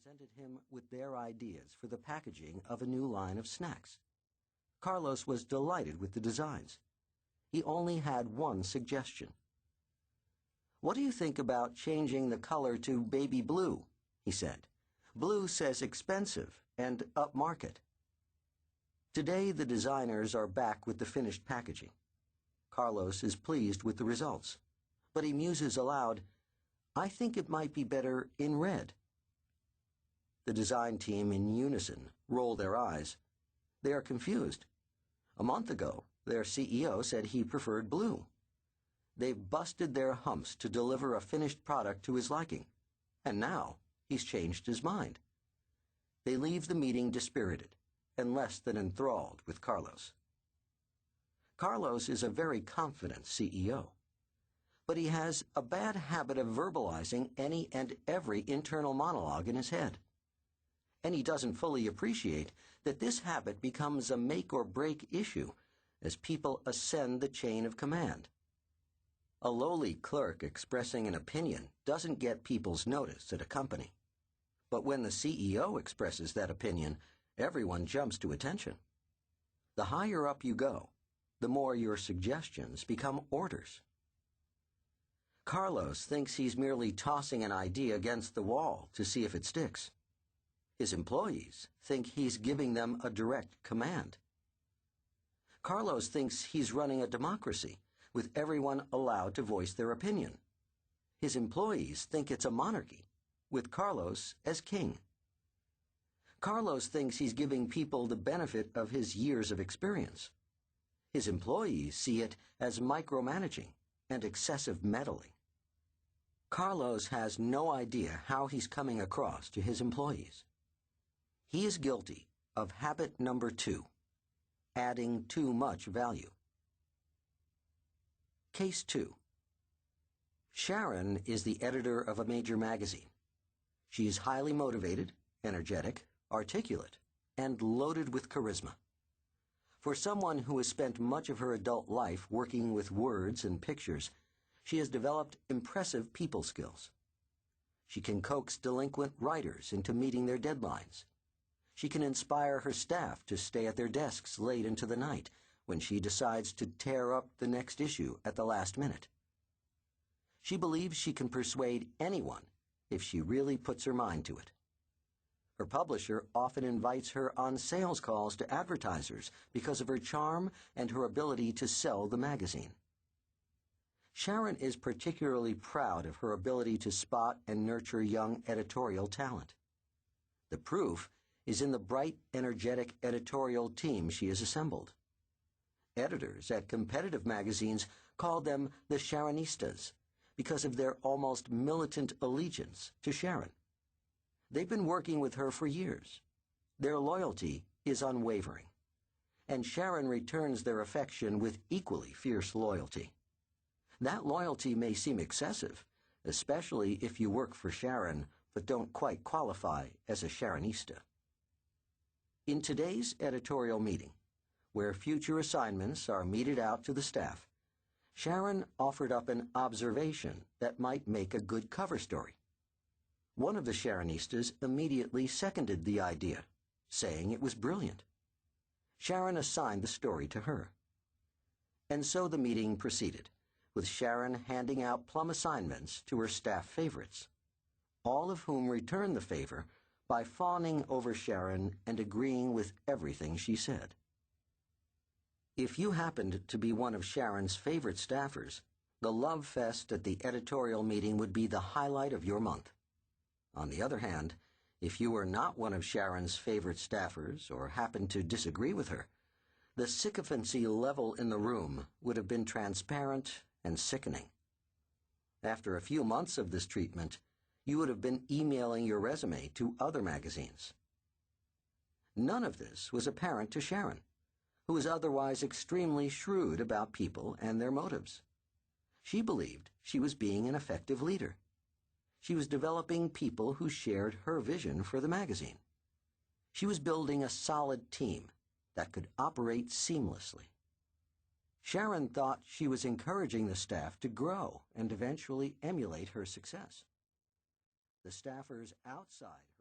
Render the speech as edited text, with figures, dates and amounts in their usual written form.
presented him with their ideas for the packaging of a new line of snacks. Carlos was delighted with the designs. He only had one suggestion. "What do you think about changing the color to baby blue?" he said. "Blue says expensive and upmarket." Today, the designers are back with the finished packaging. Carlos is pleased with the results, but he muses aloud, "I think it might be better in red." The design team in unison roll their eyes. They are confused. A month ago, their CEO said he preferred blue. They've busted their humps to deliver a finished product to his liking, and now he's changed his mind. They leave the meeting dispirited and less than enthralled with Carlos. Carlos is a very confident CEO, but he has a bad habit of verbalizing any and every internal monologue in his head. And he doesn't fully appreciate that this habit becomes a make-or-break issue as people ascend the chain of command. A lowly clerk expressing an opinion doesn't get people's notice at a company. But when the CEO expresses that opinion, everyone jumps to attention. The higher up you go, the more your suggestions become orders. Carlos thinks he's merely tossing an idea against the wall to see if it sticks. His employees think he's giving them a direct command. Carlos thinks he's running a democracy, with everyone allowed to voice their opinion. His employees think it's a monarchy, with Carlos as king. Carlos thinks he's giving people the benefit of his years of experience. His employees see it as micromanaging and excessive meddling. Carlos has no idea how he's coming across to his employees. He is guilty of habit number 2, adding too much value. Case 2. Sharon is the editor of a major magazine. She is highly motivated, energetic, articulate, and loaded with charisma. For someone who has spent much of her adult life working with words and pictures, she has developed impressive people skills. She can coax delinquent writers into meeting their deadlines. She can inspire her staff to stay at their desks late into the night when she decides to tear up the next issue at the last minute. She believes she can persuade anyone if she really puts her mind to it. Her publisher often invites her on sales calls to advertisers because of her charm and her ability to sell the magazine. Sharon is particularly proud of her ability to spot and nurture young editorial talent. The proof is in the bright, energetic editorial team she has assembled. Editors at competitive magazines call them the Sharonistas because of their almost militant allegiance to Sharon. They've been working with her for years. Their loyalty is unwavering, and Sharon returns their affection with equally fierce loyalty. That loyalty may seem excessive, especially if you work for Sharon but don't quite qualify as a Sharonista. In today's editorial meeting, where future assignments are meted out to the staff, Sharon offered up an observation that might make a good cover story. One of the Sharonistas immediately seconded the idea, saying it was brilliant. Sharon assigned the story to her. And so the meeting proceeded, with Sharon handing out plum assignments to her staff favorites, all of whom returned the favor by fawning over Sharon and agreeing with everything she said. If you happened to be one of Sharon's favorite staffers, the love fest at the editorial meeting would be the highlight of your month. On the other hand, if you were not one of Sharon's favorite staffers or happened to disagree with her, the sycophancy level in the room would have been transparent and sickening. After a few months of this treatment, you would have been emailing your resume to other magazines. None of this was apparent to Sharon, who was otherwise extremely shrewd about people and their motives. She believed she was being an effective leader. She was developing people who shared her vision for the magazine. She was building a solid team that could operate seamlessly. Sharon thought she was encouraging the staff to grow and eventually emulate her success. The staffers outside